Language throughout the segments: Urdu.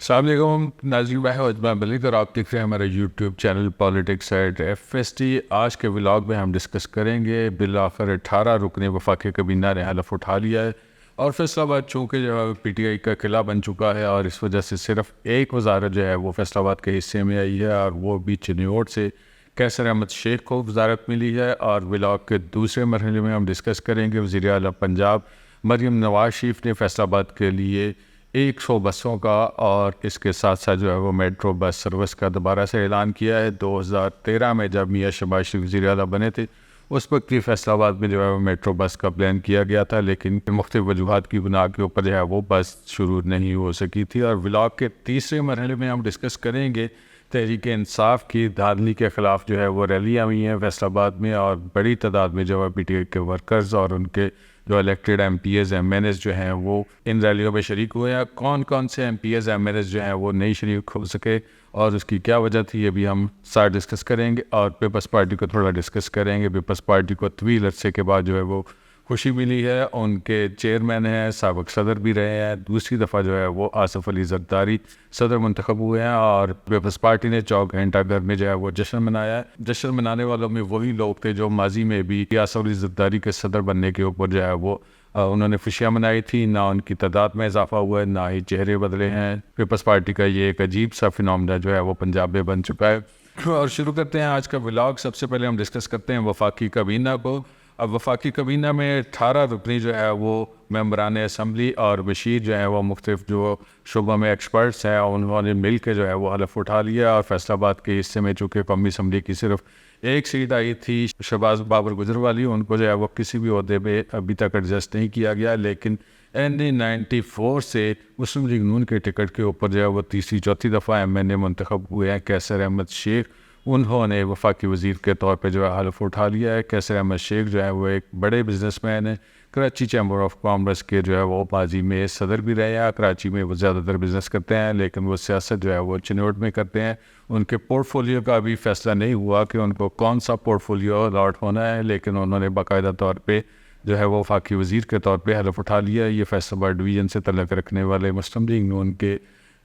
السلام علیکم ناظرین بھائی و اجماع ملک، اور آپ دیکھ رہے ہیں ہمارا YouTube channel politics at FST۔ آج کے ولاگ میں ہم ڈسکس کریں گے بالآخر 18 رکن وفاقی کابینہ نے حلف اٹھا لیا ہے، اور فیصل آباد چونکہ جو ہے PTI کا قلعہ بن چکا ہے، اور اس وجہ سے صرف ایک وزارت جو ہے وہ فیصل آباد کے حصے میں آئی ہے، اور وہ بھی چنیوٹ سے کیسر احمد شیخ کو وزارت ملی ہے۔ اور ولاگ کے دوسرے مرحلے میں ہم ڈسکس کریں گے وزیر اعلیٰ پنجاب مریم نواز شریف نے فیصل آباد کے لیے 100 بسوں کا اور اس کے ساتھ ساتھ جو ہے وہ میٹرو بس سروس کا دوبارہ سے اعلان کیا ہے۔ 2013 میں جب میاں شہباز شریف وزیر اعلیٰ بنے تھے، اس وقت بھی فیصل آباد میں جو ہے وہ میٹرو بس کا پلان کیا گیا تھا، لیکن مختلف وجوہات کی بنا کے اوپر جو ہے وہ بس شروع نہیں ہو سکی تھی۔ اور ولاگ کے تیسرے مرحلے میں ہم ڈسکس کریں گے تحریک انصاف کی دھاندلی کے خلاف جو ہے وہ ریلیاں ہوئی ہیں فیصل آباد میں، اور بڑی تعداد میں جو ہے PTI کے ورکرز اور ان کے جو الیکٹڈ MPs MNs جو ہیں وہ ان ریلیوں میں شریک ہوئے ہیں۔ کون کون سے MPs MNs جو ہیں وہ نہیں شریک ہو سکے اور اس کی کیا وجہ تھی، یہ بھی ہم ساتھ ڈسکس کریں گے، اور پیپلز پارٹی کو تھوڑا ڈسکس کریں گے۔ پیپلز پارٹی کو طویل عرصے کے بعد جو ہے وہ خوشی ملی ہے، ان کے چیئرمین ہیں، سابق صدر بھی رہے ہیں، دوسری دفعہ جو ہے وہ آصف علی زرداری صدر منتخب ہوئے ہیں، اور پیپلز پارٹی نے چوک گھنٹہ گھر میں جو ہے وہ جشن منایا ہے۔ جشن منانے والوں میں وہی لوگ تھے جو ماضی میں بھی آصف علی زرداری کے صدر بننے کے اوپر جو ہے وہ انہوں نے خوشیاں منائی تھی۔ نہ ان کی تعداد میں اضافہ ہوا ہے، نہ ہی چہرے بدلے ہیں۔ پیپلز پارٹی کا یہ ایک عجیب سا فنومنا جو ہے وہ پنجاب میں بن چکا ہے۔ اور شروع کرتے ہیں آج کا ولاگ۔ سب سے پہلے ہم ڈسکس کرتے ہیں وفاقی کابینہ کو۔ اب وفاقی کابینہ میں 18 رکنی جو ہے وہ ممبران اسمبلی اور بشیر جو ہے وہ مختلف جو شعبوں میں ایکسپرٹس ہیں، انہوں نے مل کے جو ہے وہ حلف اٹھا لیا، اور فیصل آباد کے حصے میں چونکہ قومی اسمبلی کی صرف ایک سیٹ آئی تھی شہباز بابر گجروالی، ان کو جو ہے وہ کسی بھی عہدے پہ ابھی تک ایڈجسٹ نہیں کیا گیا، لیکن ND94 سے مسلم لیگ نون کے ٹکٹ کے اوپر جو ہے وہ تیسری چوتھی دفعہ MNA منتخب ہوئے ہیں کیسر احمد شیخ۔ انہوں نے وفاقی وزیر کے طور پہ جو ہے حلف اٹھا لیا ہے۔ کیسر احمد شیخ جو ہے وہ ایک بڑے بزنس مین ہیں، کراچی چیمبر آف کامرس کے جو ہے وہ ماضی میں صدر بھی رہے ہیں۔ کراچی میں وہ زیادہ تر بزنس کرتے ہیں، لیکن وہ سیاست جو ہے وہ چنوٹ میں کرتے ہیں۔ ان کے پورٹ فولیو کا ابھی فیصلہ نہیں ہوا کہ ان کو کون سا پورٹ فولیو الاٹ ہونا ہے، لیکن انہوں نے باقاعدہ طور پہ جو ہے وہ وفاقی وزیر کے طور پہ حلف اٹھا لیا ہے۔ یہ فیصل آباد ڈویژن سے تعلق رکھنے والے مسلم لیگ نون کے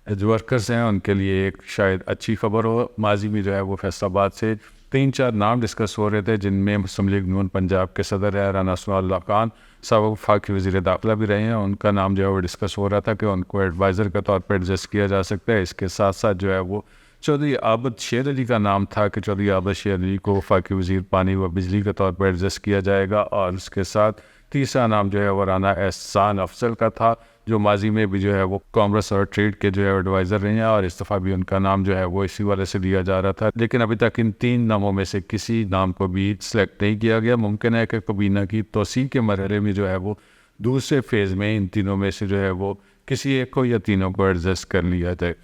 جو ورکرز ہیں ان کے لیے ایک شاید اچھی خبر ہو۔ ماضی میں جو ہے وہ فیصل آباد سے 3-4 نام ڈسکس ہو رہے تھے، جن میں مسلم لیگ نون پنجاب کے صدر ہے رانا ثناء اللہ خان، سابق وفاقی وزیر داخلہ بھی رہے ہیں، ان کا نام جو ہے وہ ڈسکس ہو رہا تھا کہ ان کو ایڈوائزر کے طور پر ایڈجسٹ کیا جا سکتا ہے۔ اس کے ساتھ ساتھ جو ہے وہ چودھری عابد شیر علی کا نام تھا کہ چودھری عابد شیر علی کو وفاقی وزیر پانی و بجلی کے طور پر ایڈجسٹ کیا جائے گا، اور اس کے ساتھ تیسرا نام جو ہے وہ رانا احسان افضل کا تھا، جو ماضی میں بھی جو ہے وہ کامرس اور ٹریڈ کے جو ہے ایڈوائزر رہے ہیں، اور اس دفعہ بھی ان کا نام جو ہے وہ اسی والے سے لیا جا رہا تھا، لیکن ابھی تک ان 3 ناموں میں سے کسی نام کو بھی سلیکٹ نہیں کیا گیا۔ ممکن ہے کہ کابینہ کی توسیع کے مرحلے میں جو ہے وہ دوسرے فیز میں ان تینوں میں سے جو ہے وہ کسی ایک کو یا تینوں کو ایڈجسٹ کر لیا جائے۔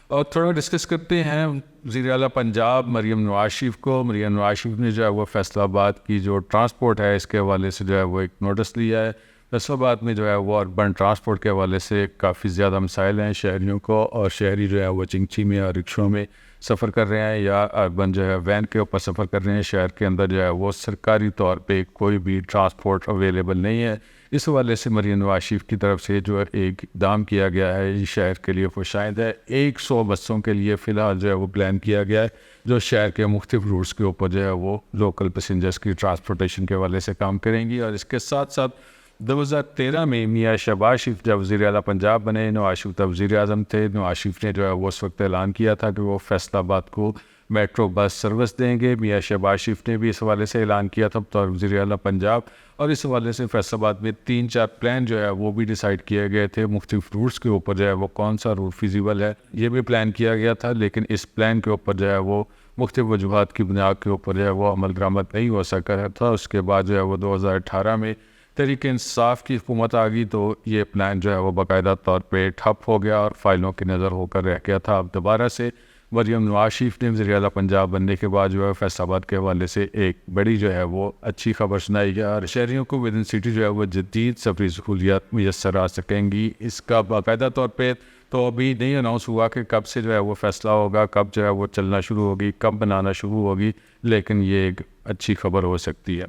اور تھوڑا ڈسکس کرتے ہیں وزیر اعلیٰ پنجاب مریم نواز شریف کو۔ مریم نواز شریف نے جو ہے وہ فیصل آباد کی جو ٹرانسپورٹ ہے اس کے حوالے سے جو ہے وہ ایک نوٹس لیا ہے۔ فیصل آباد میں جو ہے وہ اربن ٹرانسپورٹ کے حوالے سے کافی زیادہ مسائل ہیں شہریوں کو، اور شہری جو ہے وہ چنگچی میں اور رکشوں میں سفر کر رہے ہیں، یا اربن جو ہے وین کے اوپر سفر کر رہے ہیں۔ شہر کے اندر جو ہے وہ سرکاری طور پہ کوئی بھی ٹرانسپورٹ اویلیبل نہیں ہے۔ اس حوالے سے مریم نواز شریف کی طرف سے جو ایک اقدام کیا گیا ہے یہ شہر کے لیے خوشائند ہے۔ 100 بسوں کے لیے فی الحال جو ہے وہ پلان کیا گیا ہے، جو شہر کے مختلف روٹس کے اوپر جو ہے وہ لوکل پیسنجرز کی ٹرانسپورٹیشن کے حوالے سے کام کریں گی۔ اور اس کے ساتھ ساتھ 2013 میں میاں شہباز شریف جب وزیر اعلیٰ پنجاب بنے، نواز شریف تب وزیر اعظم تھے، نواز شریف نے جو ہے وہ اس وقت اعلان کیا تھا کہ وہ فیصل آباد کو میٹرو بس سروس دیں گے۔ میاں شہباز شریف نے بھی اس حوالے سے اعلان کیا تھا بطور وزیر اعلیٰ پنجاب، اور اس حوالے سے فیصل آباد میں 3-4 پلان جو ہے وہ بھی ڈیسائیڈ کیے گئے تھے۔ مختلف روٹس کے اوپر جو ہے وہ کون سا روٹ فیزیبل ہے یہ بھی پلان کیا گیا تھا، لیکن اس پلان کے اوپر جو ہے وہ مختلف وجوہات کی بنیاد کے اوپر جو ہے وہ عمل درآمد نہیں ہو سکا تھا۔ اس کے بعد جو ہے وہ 2018 میں تحریک انصاف کی حکومت آ گئی، تو یہ پلان جو ہے وہ باقاعدہ طور پہ ٹھپ ہو گیا اور فائلوں کی نظر ہو کر رہ گیا تھا۔ اب دوبارہ سے مریم نواز شریف نے وزیر اعلیٰ پنجاب بننے کے بعد جو ہے فیصل آباد کے حوالے سے ایک بڑی جو ہے وہ اچھی خبر سنائی ہے، اور شہریوں کو ود ان سٹی جو ہے وہ جدید سفری سہولیات میسر آ سکیں گی۔ اس کا باقاعدہ طور پہ تو ابھی نہیں اناؤنس ہوا کہ کب سے جو ہے وہ فیصلہ ہوگا، کب جو ہے وہ چلنا شروع ہوگی، کب بنانا شروع ہوگی، لیکن یہ ایک اچھی خبر ہو سکتی ہے۔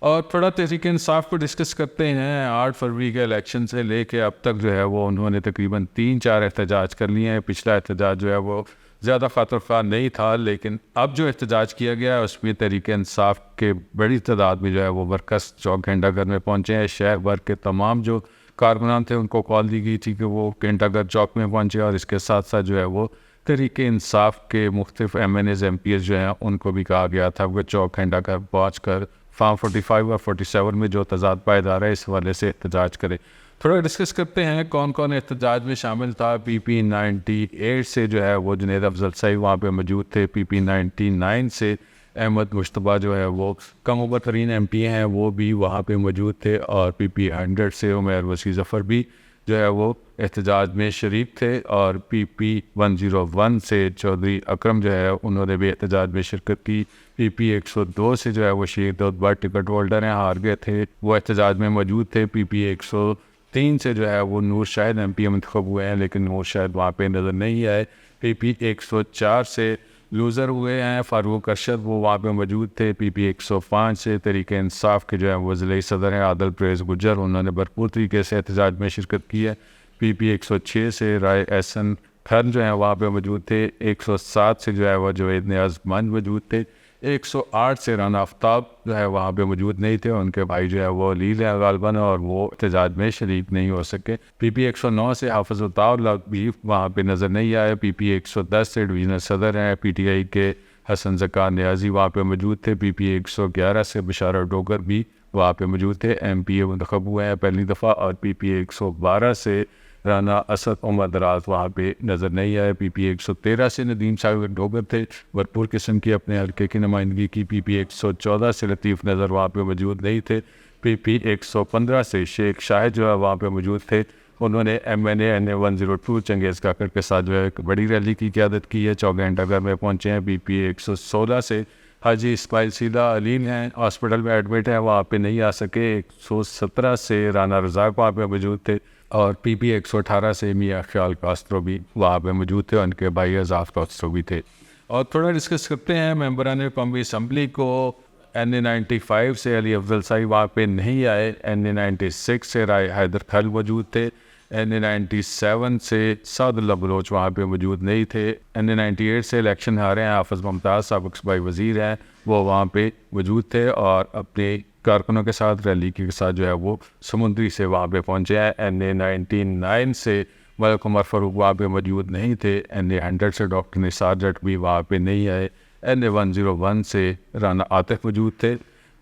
اور تھوڑا تحریک انصاف کو ڈسکس کرتے ہیں. 8 فروری کے الیکشن سے لے کے اب تک جو ہے وہ انہوں نے تقریباً 3-4 احتجاج کر لیے ہیں. پچھلا احتجاج جو ہے وہ زیادہ خاطر خواہ نہیں تھا، لیکن اب جو احتجاج کیا گیا ہے اس میں تحریک انصاف کے بڑی تعداد میں جو ہے وہ ورکرز چوک گھنٹہ گھر میں پہنچے ہیں. شہر بھر کے تمام جو کارکنان تھے ان کو کال دی گئی تھی کہ وہ گھنٹہ گھر چوک میں پہنچے، اور اس کے ساتھ ساتھ جو ہے وہ تحریک انصاف کے مختلف M N As M P As جو ہیں ان کو بھی کہا گیا تھا کہ چوک گھنٹہ گھر پہنچ کر فارم 45 اور 47 میں جو تضاد پائیدار ہے اس حوالے سے احتجاج کرے. تھوڑا ڈسکس کرتے ہیں کون کون احتجاج میں شامل تھا. PP-98 سے جو ہے وہ جنید افضل صاحب وہاں پہ موجود تھے. PP-99 سے احمد مشتبہ جو ہے وہ کم عمر ترین ایم پی ہیں وہ بھی وہاں پہ موجود تھے، اور PP-100 سے عمیر وسیع ظفر بھی جو ہے وہ احتجاج میں شریک تھے، اور PP-101 سے چودھری اکرم جو ہے انہوں نے بھی احتجاج میں شرکت کی. PP-102 سے جو ہے وہ شیخ داؤد بٹ ٹکٹ ہولڈر ہیں، ہار گئے تھے، وہ احتجاج میں موجود تھے. PP-103 سے جو ہے وہ نور شاہد ایم پی منتخب ہوئے ہیں لیکن نور شاہد وہاں پہ نظر نہیں آئے. PP-104 سے لوزر ہوئے ہیں فاروق ارشد، وہ وہاں پہ موجود تھے. PP-105 سے تحریک انصاف کے جو ہے وہ ضلعی صدر ہیں عادل پرویز گجر، انہوں نے بھرپور طریقے سے احتجاج میں شرکت کی ہے. PP-106 سے رائے احسن خان جو ہیں وہاں پہ موجود تھے. 107 سے جو ہے وہ جوید نیاز منج موجود تھے. 108 سے رانا آفتاب جو ہے وہاں پہ موجود نہیں تھے، ان کے بھائی جو ہے وہ لیل ہیں غالباً اور وہ احتجاج میں شریک نہیں ہو سکے. PP-109 سے حافظ اللہ بھی وہاں پہ نظر نہیں آئے. PP-110 سے ڈویژنل صدر ہیں PTI کے حسن ذکار نیازی وہاں پہ موجود تھے. PP-111 سے بشارت ڈوگر بھی وہاں پہ موجود تھے، MPA منتخب ہوئے ہیں پہلی دفعہ. اور PP-112 سے رانا اسد عمر دراز وہاں پہ نظر نہیں آئے. PP-113 سے ندیم صاحب ڈوگر تھے، بھرپور قسم کی اپنے حلقے کی نمائندگی کی. PP-114 سے لطیف نظر وہاں پہ موجود نہیں تھے. PP-115 سے شیخ شاہد جو ہے وہاں پہ موجود تھے، انہوں نے MNA NA-102 چنگیز کاکڑ کے ساتھ جو ہے ایک بڑی ریلی کی قیادت کی ہے، چوک گھنٹہ گھر میں پہنچے ہیں. PP-116 سے حاجی اسماعیل سیدہ علیم ہیں، ہاسپٹل میں ایڈمٹ ہیں، وہاں پہ نہیں آ سکے. 117 سے رانا رزاق وہاں پہ موجود تھے، اور PP-118 سے میاں خیال کاسترو بھی وہاں پہ موجود تھے، ان کے بھائی اعزاز کاسترو بھی تھے. اور تھوڑا ڈسکس کرتے ہیں ممبران قومی اسمبلی کو. NA-95 سے علی افضل صاحب وہاں پہ نہیں آئے. NA-96 سے رائے حیدر خل موجود تھے. NA-97 سے سعد اللہ بلوچ وہاں پہ موجود نہیں تھے. NA-98 سے الیکشن ہارے ہیں حافظ ممتاز سابق صوبائی وزیر ہیں، وہ وہاں پہ موجود تھے اور اپنے کارکنوں کے ساتھ ریلی کے ساتھ جو ہے وہ سمندری سے وہاں پہ پہنچے ہیں. NA-99 سے ملک عمر فاروق وہاں پہ موجود نہیں تھے. NA-100 سے ڈاکٹر نثار جٹ بھی وہاں پہ نہیں آئے. NA-101 سے رانا عاطف موجود تھے،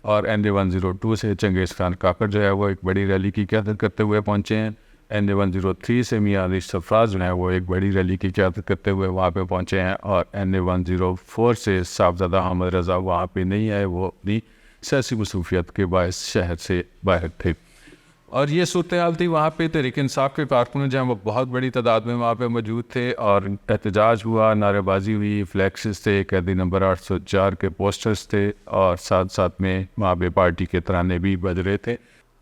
اور NA-102 سے چنگیز خان کاکڑ جو ہے وہ ایک بڑی ریلی کی قیادت کرتے ہوئے پہنچے ہیں. NA-103 سے میاں علی سرفراز جو ہیں وہ ایک بڑی ریلی کی قیادت کرتے ہوئے وہاں پہ پہنچے ہیں. اور NA-104 سے صاحبزادہ حامد رضا وہاں پہ نہیں آئے، وہ اپنی سیاسی مصروفیت کے باعث شہر سے باہر تھے. اور یہ صورتحال تھی وہاں پہ. تحریک انصاف کے کارکنوں جو ہیں وہ بہت بڑی تعداد میں وہاں پہ موجود تھے، اور احتجاج ہوا، نعرے بازی ہوئی، فلیکسز تھے، قیدی نمبر 804 کے پوسٹرز تھے، اور ساتھ ساتھ میں وہاں پہ پارٹی کے ترانے بھی بج رہے تھے.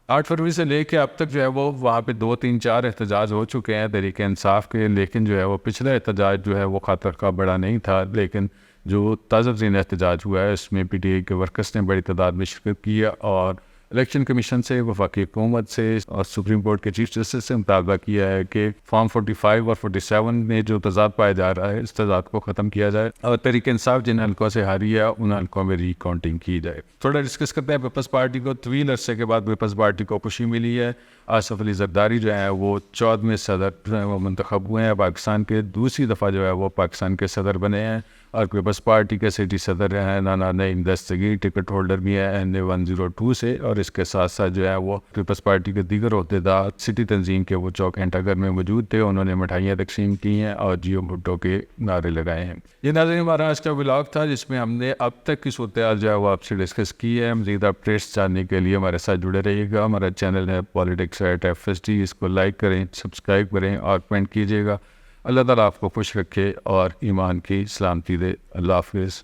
8 فروری سے لے کے اب تک جو ہے وہ وہاں پہ 2-3-4 احتجاج ہو چکے ہیں تحریک انصاف کے، لیکن جو ہے وہ پچھلا احتجاج جو ہے وہ خاطر کا بڑا نہیں تھا. لیکن جو تازہ ترین احتجاج ہوا ہے اس میں PTI کے ورکرز نے بڑی تعداد میں شرکت کی ہے، اور الیکشن کمیشن سے، وفاقی حکومت سے اور سپریم کورٹ کے چیف جسٹس سے مطالبہ کیا ہے کہ فارم 45 اور 47 میں جو تضاد پایا جا رہا ہے اس تضاد کو ختم کیا جائے، اور تحریک انصاف جن حلقوں سے ہاری ہے ان حلقوں میں ری کاؤنٹنگ کی جائے. تھوڑا ڈسکس کرتے ہیں پیپلز پارٹی کو. طویل عرصے کے بعد پیپلز پارٹی کو خوشی ملی ہے. آصف علی زرداری جو ہیں وہ 14ویں صدر جو ہیں وہ منتخب ہوئے ہیں پاکستان کے، دوسری دفعہ جو ہے وہ پاکستان کے صدر بنے ہیں. اور پیپلز پارٹی کے سٹی صدر ہیں نانا نعیم دستگیر، ٹکٹ ہولڈر بھی ہیں NA-102 سے، اور اس کے ساتھ ساتھ جو ہے وہ پیپلز پارٹی کے دیگر عہدیدار سٹی تنظیم کے وہ چوک گھنٹہ گھر میں موجود تھے. انہوں نے مٹھائیاں تقسیم کی ہیں اور جیو بھٹو کے نعرے لگائے ہیں. یہ ناظرین ہمارا آج کا ولاگ تھا جس میں ہم نے اب تک کی صورتحال جو ہے وہ آپ سے ڈسکس کی ہے. مزید اپڈیٹس جاننے کے لیے ہمارے ساتھ جڑے رہیے گا. ہمارا چینل ہے politics@FST، اس کو لائک کریں، سبسکرائب کریں اور کمنٹ کیجیے گا. اللہ تعالیٰ آپ کو خوش رکھے اور ایمان کی سلامتی دے. اللہ حافظ.